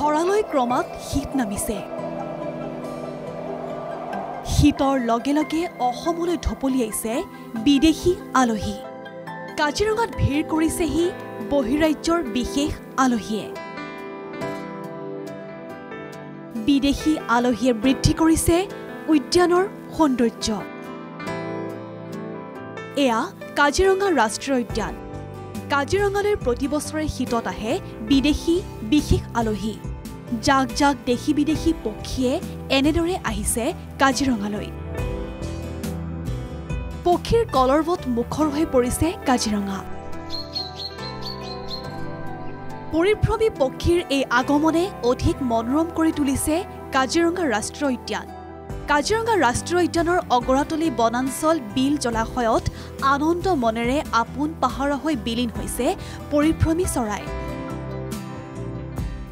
ধৰালৈ ক্ৰমাৎ শীত নামিছে। শীতৰ লগে লগে অসমলৈ ঢপলিয়াইছে বিদেশী আলহী। কাজিৰঙাত ভিৰ কৰিছেহি বহিৰাজ্যৰ বিশেষ আলহীয়ে। বিদেশী আলহীয়ে বৃদ্ধি কৰিছে উদ্যানৰ সৌন্দৰ্য। এয়া কাজিৰঙা ৰাষ্ট্ৰীয় উদ্যান। কাজিৰঙালৈ প্ৰতি বছৰে শীতত আহে বিদেশী বিশেষ আলহী। জাক জাক দেশী বিদেশী পক্ষীয়ে এনেদৰে আহিছে কাজিৰঙালৈ। পক্ষীৰ কলৰৱত মুখৰ হৈ পৰিছে কাজিৰঙা। পৰিভ্ৰমী পক্ষীৰ এই আগমনে অধিক মনোৰম কৰি তুলিছে কাজিৰঙা ৰাষ্ট্ৰীয় উদ্যান। কাজিৰঙা ৰাষ্ট্ৰীয় উদ্যানৰ অগৰাতলী বনাঞ্চল বিল জলাশয়ত আনন্দ মনেৰে আপোন পাহৰা হৈ বিলীন হৈছে পৰিভ্ৰমী চৰাই।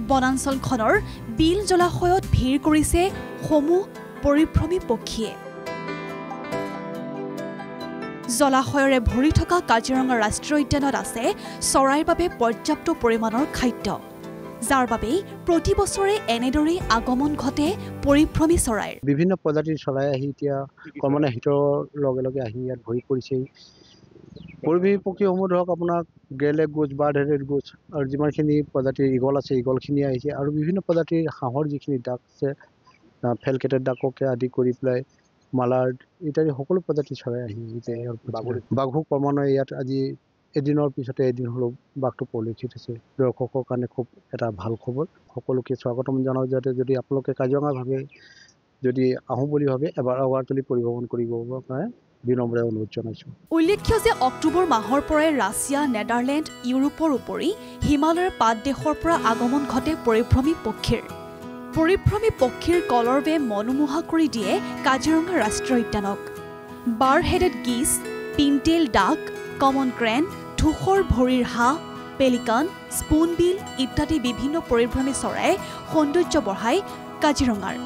বনাঞ্চলখনৰ বিল জলাশয়ত ভিৰ কৰিছে সমূহ পৰিভ্ৰমী পক্ষীয়ে। জলাশয়ৰে ভৰি থকা কাজিৰঙা ৰাষ্ট্ৰীয় উদ্যানত আছে চৰাইৰ বাবে পৰ্যাপ্ত পৰিমাণৰ খাদ্য, যাৰ বাবে প্ৰতি বছৰে এনেদৰেই আগমন ঘটে পৰিভ্ৰমী চৰাইৰ। বিভিন্ন প্ৰজাতিৰ চৰাই আহি এতিয়া ক্ৰমান্বয়ে শীতৰ লগে লগে আহি ইয়াত ভৰি পৰিছেহি। পৰিভ্ৰমী পক্ষীসমূহ ধৰক আপোনাৰ গ্ৰেলেগ গোছ, বাৰ্ড হেডেড গোছ আৰু যিমানখিনি প্ৰজাতিৰ ঈগল আছে ঈগলখিনি আহিছে আৰু বিভিন্ন প্ৰজাতিৰ হাঁহৰ যিখিনি ডাক আছে ফেলকেটেড ডাককে আদি কৰি পেলাই মালাৰ্ড ইত্যাদি সকলো প্ৰজাতিৰ চৰাই আহি বাঘো ক্ৰমান্বয়ে ইয়াত আজি এদিনৰ পিছতে এদিন হ'লেও বাঘটো পৰিলক্ষিত হৈছে। দৰ্শকৰ কাৰণে খুব এটা ভাল খবৰ। সকলোকে স্বাগতম জনাওঁ যাতে যদি আপোনালোকে কাজিৰঙা ভাবে যদি আহোঁ বুলি ভাবে এবাৰ অগৰাতলী পৰিভ্ৰমণ কৰিবৰ কাৰণে বিনম্ৰ অনুৰোধ জনাইছোঁ। উল্লেখ্য যে অক্টোবৰ মাহৰ পৰাই ৰাছিয়া, নেদাৰলেণ্ড, ইউৰোপৰ উপৰি হিমালয়ৰ পাঁচ দেশৰ পৰা আগমন ঘটে পৰিভ্ৰমী পক্ষীৰ। পৰিভ্ৰমী পক্ষীৰ কলৰৱে মনোমোহা কৰি দিয়ে কাজিৰঙা ৰাষ্ট্ৰীয় উদ্যানক। বাৰ্ড হেডেড গিছ, পিনটেইল ডাক, কমন ক্ৰেন, ধূসৰ ভৰিৰ হাঁহ, পেলিকান, স্পুনবিল ইত্যাদি বিভিন্ন পৰিভ্ৰমী চৰাই সৌন্দৰ্য বঢ়ায় কাজিৰঙাৰ।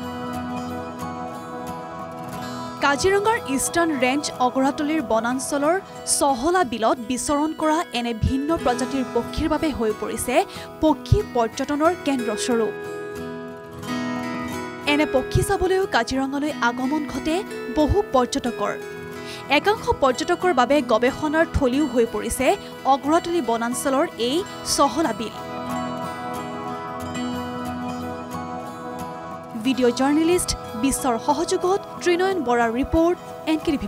কাজিৰঙাৰ ইষ্টাৰ্ণ ৰেঞ্জ অগৰাতলীৰ বনাঞ্চলৰ চহলা বিলত বিচৰণ কৰা এনে ভিন্ন প্ৰজাতিৰ পক্ষীৰ বাবে হৈ পৰিছে পক্ষী পৰ্যটনৰ কেন্দ্ৰস্বৰূপ। এনে পক্ষী চাবলৈও কাজিৰঙালৈ আগমন ঘটে বহু পৰ্যটকৰ। একাংশ পৰ্যটকৰ বাবে গৱেষণাৰ থলীও হৈ পৰিছে অগৰাতলী বনাঞ্চলৰ এই চহলা বিল। ভিডিঅ' জাৰ্নেলিষ্ট বিশ্বৰ সহযোগত ত্ৰিনয়ন বৰাৰ ৰিপৰ্ট NKTV+।